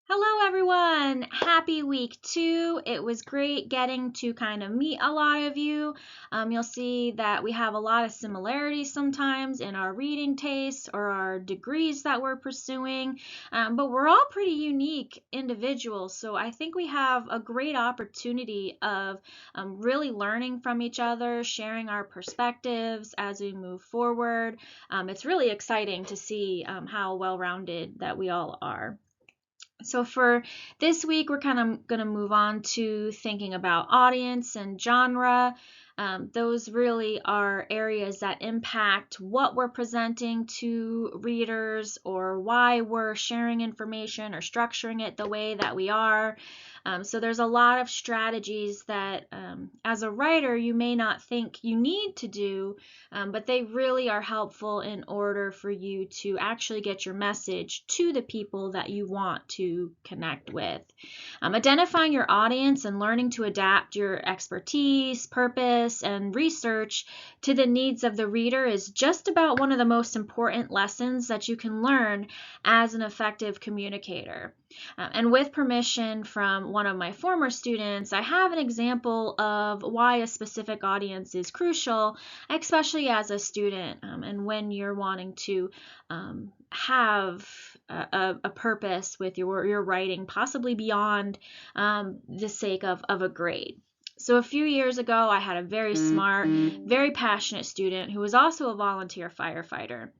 Hello, everyone. Happy week 2. It was great getting to kind of meet a lot of you. You'll see that we have a lot of similarities sometimes in our reading tastes or our degrees that we're pursuing, but we're all pretty unique individuals. So I think we have a great opportunity of really learning from each other, sharing our perspectives as we move forward. It's really exciting to see how well-rounded that we all are. So for this week, we're kind of going to move on to thinking about audience and genre. Those really are areas that impact what we're presenting to readers or why we're sharing information or structuring it the way that we are. So there's a lot of strategies that as a writer you may not think you need to do, but they really are helpful in order for you to actually get your message to the people that you want to connect with. Identifying your audience and learning to adapt your expertise, purpose, and research to the needs of the reader is just about one of the most important lessons that you can learn as an effective communicator. And with permission from one of my former students, I have an example of why a specific audience is crucial, especially as a student, and when you're wanting to have a purpose with your writing, possibly beyond the sake of a grade. So a few years ago, I had a very smart, very passionate student who was also a volunteer firefighter.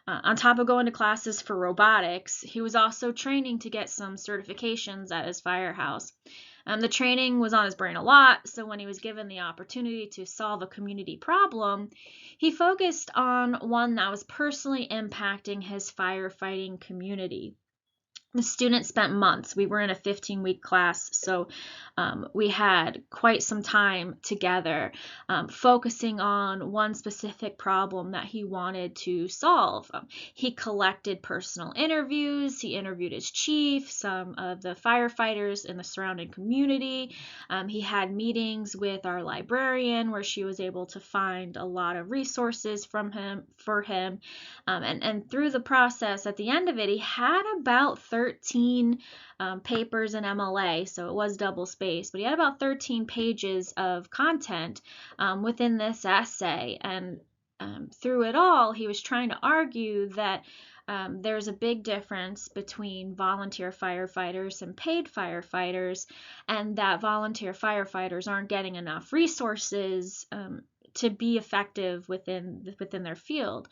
On top of going to classes for robotics, he was also training to get some certifications at his firehouse. The training was on his brain a lot, so when he was given the opportunity to solve a community problem, he focused on one that was personally impacting his firefighting community. The students spent months. We were in a 15-week class, so we had quite some time together focusing on one specific problem that he wanted to solve. He collected personal interviews. He interviewed his chief, some of the firefighters in the surrounding community. He had meetings with our librarian where she was able to find a lot of resources for him. And through the process, at the end of it, he had about 13 papers in MLA, so it was double spaced, but he had about 13 pages of content within this essay. And through it all, he was trying to argue that there's a big difference between volunteer firefighters and paid firefighters, and that volunteer firefighters aren't getting enough resources to be effective within their field.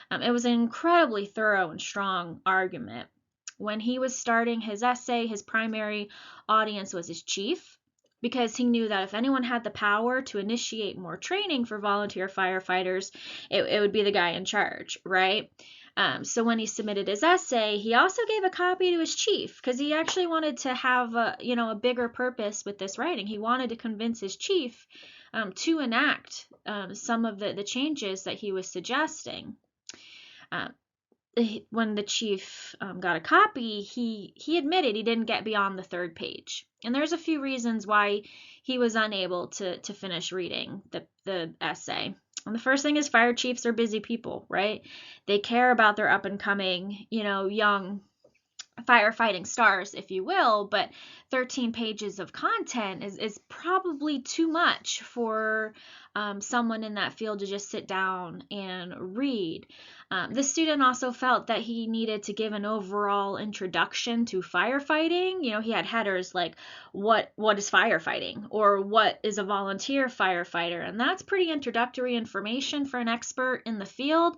It was an incredibly thorough and strong argument. When he was starting his essay, his primary audience was his chief, because he knew that if anyone had the power to initiate more training for volunteer firefighters, it would be the guy in charge, right? So when he submitted his essay, he also gave a copy to his chief because he actually wanted to have a bigger purpose with this writing. He wanted to convince his chief to enact some of the changes that he was suggesting. When the chief got a copy, he admitted he didn't get beyond the third page. And there's a few reasons why he was unable to finish reading the essay. And the first thing is fire chiefs are busy people, right? They care about their up and coming, young firefighting stars, if you will, but 13 pages of content is probably too much for someone in that field to just sit down and read. The student also felt that he needed to give an overall introduction to firefighting. He had headers like, what is firefighting? Or what is a volunteer firefighter? And that's pretty introductory information for an expert in the field.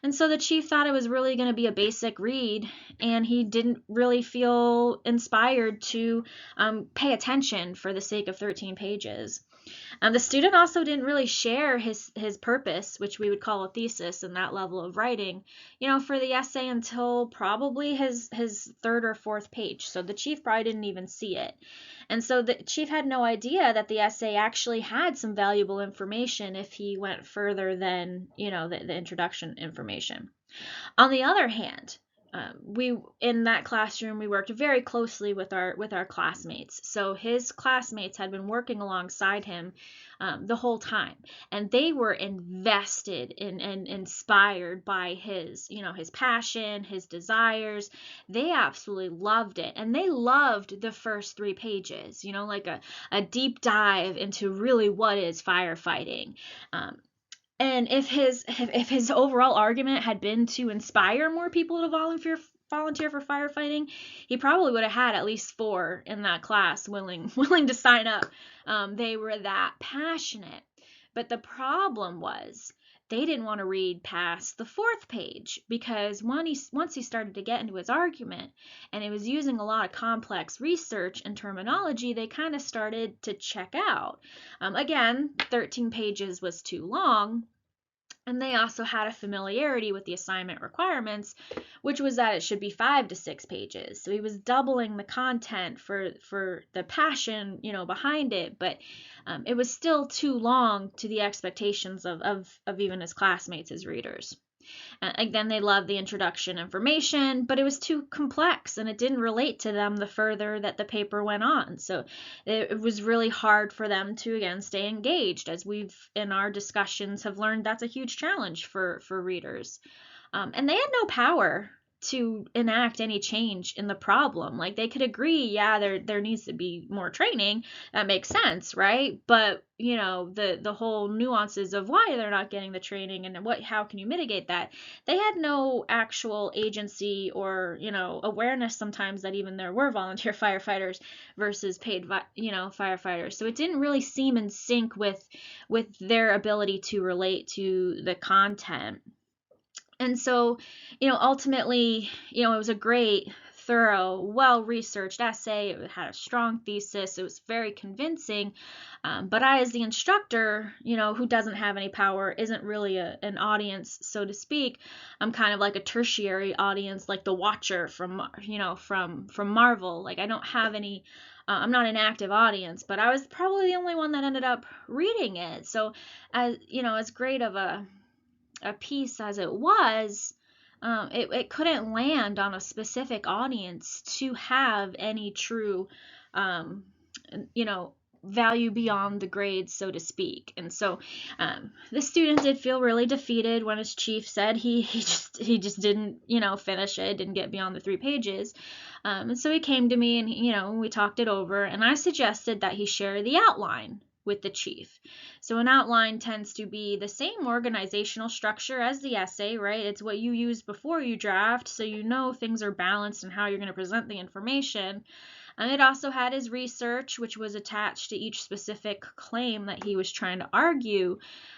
And so the chief thought it was really going to be a basic read, and he didn't really feel inspired to pay attention for the sake of 13 pages. The student also didn't really share his purpose, which we would call a thesis in that level of writing, for the essay until probably his third or fourth page. So the chief probably didn't even see it. And so the chief had no idea that the essay actually had some valuable information if he went further than, the introduction information. On the other hand, we in that classroom we worked very closely with our classmates. So his classmates had been working alongside him the whole time, and they were invested in and inspired by his his passion, his desires. They absolutely loved it, and they loved the first 3 pages, like a deep dive into really what is firefighting. And if his overall argument had been to inspire more people to volunteer for firefighting, he probably would have had at least 4 in that class willing to sign up. They were that passionate. But the problem was they didn't want to read past the 4th page, because once he started to get into his argument and he was using a lot of complex research and terminology, they kind of started to check out. Again, 13 pages was too long. And they also had a familiarity with the assignment requirements, which was that it should be 5 to 6 pages. So he was doubling the content for the passion, behind it, but it was still too long to the expectations of even his classmates as readers. Again, they loved the introduction information, but it was too complex and it didn't relate to them the further that the paper went on. So it was really hard for them to, again, stay engaged, as we've in our discussions have learned that's a huge challenge for readers. And they had no power to enact any change in the problem. Like, they could agree, yeah, there needs to be more training. That makes sense, right? But the whole nuances of why they're not getting the training and how can you mitigate that, they had no actual agency or awareness sometimes that even there were volunteer firefighters versus paid firefighters. So it didn't really seem in sync with their ability to relate to the content. And so, ultimately, it was a great, thorough, well-researched essay. It had a strong thesis. It was very convincing. But I, as the instructor, who doesn't have any power, isn't really an audience, so to speak. I'm kind of like a tertiary audience, like the Watcher from Marvel. Like, I don't have any. I'm not an active audience, but I was probably the only one that ended up reading it. So, as great of a piece as it was, it couldn't land on a specific audience to have any true, value beyond the grades, so to speak. And so the student did feel really defeated when his chief said he just didn't finish it, didn't get beyond the 3 pages. And so he came to me and we talked it over, and I suggested that he share the outline with the chief. So an outline tends to be the same organizational structure as the essay, right? It's what you use before you draft, so things are balanced and how you're going to present the information. And it also had his research, which was attached to each specific claim that he was trying to argue.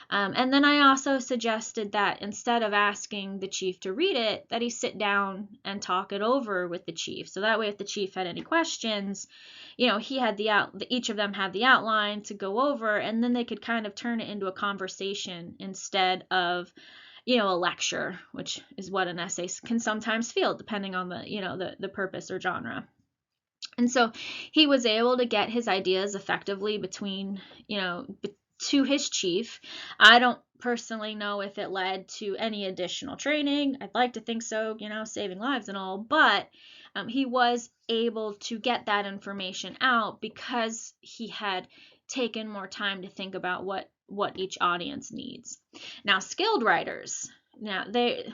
And then I also suggested that instead of asking the chief to read it, that he sit down and talk it over with the chief. So that way, if the chief had any questions, he had each of them had the outline to go over, and then they could kind of turn it into a conversation instead of a lecture, which is what an essay can sometimes feel, depending on the purpose or genre. And so he was able to get his ideas effectively to his chief. I don't personally know if it led to any additional training. I'd like to think so, saving lives and all, but he was able to get that information out because he had taken more time to think about what each audience needs. Now, skilled writers,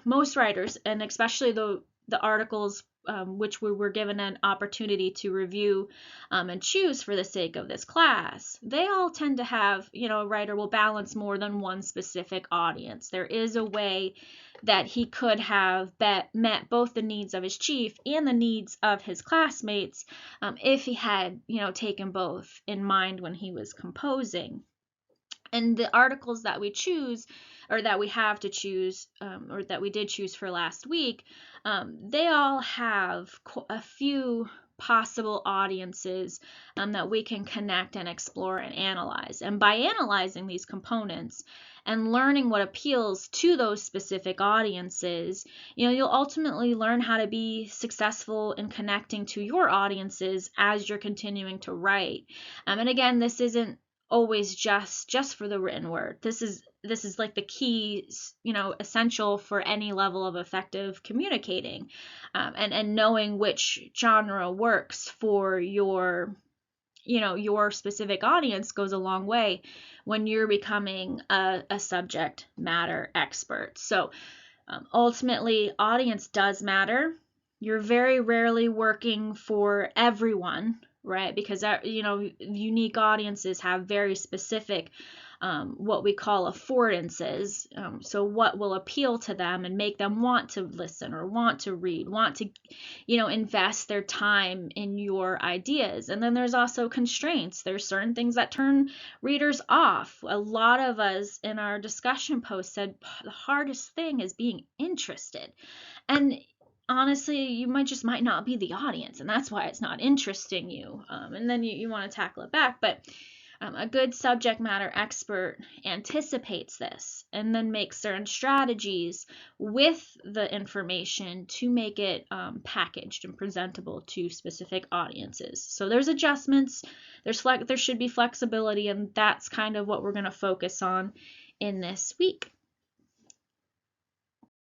most writers, and especially the articles which we were given an opportunity to review and choose for the sake of this class, they all tend to have, a writer will balance more than one specific audience. There is a way that he could have met both the needs of his chief and the needs of his classmates if he had, taken both in mind when he was composing. And the articles that we choose, or that we have to choose, or that we did choose for last week, they all have a few possible audiences that we can connect and explore and analyze. And by analyzing these components and learning what appeals to those specific audiences, you'll ultimately learn how to be successful in connecting to your audiences as you're continuing to write. And again, this isn't always just for the written word. This is like the key, essential for any level of effective communicating, and knowing which genre works for your your specific audience goes a long way when you're becoming a subject matter expert. So ultimately, audience does matter. You're very rarely working for everyone, right? Because unique audiences have very specific what we call affordances. So what will appeal to them and make them want to listen or want to read, want to, invest their time in your ideas. And then there's also constraints. There's certain things that turn readers off. A lot of us in our discussion post said the hardest thing is being interested. And honestly, you might not be the audience, and that's why it's not interesting you. And then you want to tackle it back. But a good subject matter expert anticipates this and then makes certain strategies with the information to make it packaged and presentable to specific audiences. So there's adjustments, there should be flexibility, and that's kind of what we're going to focus on in this week.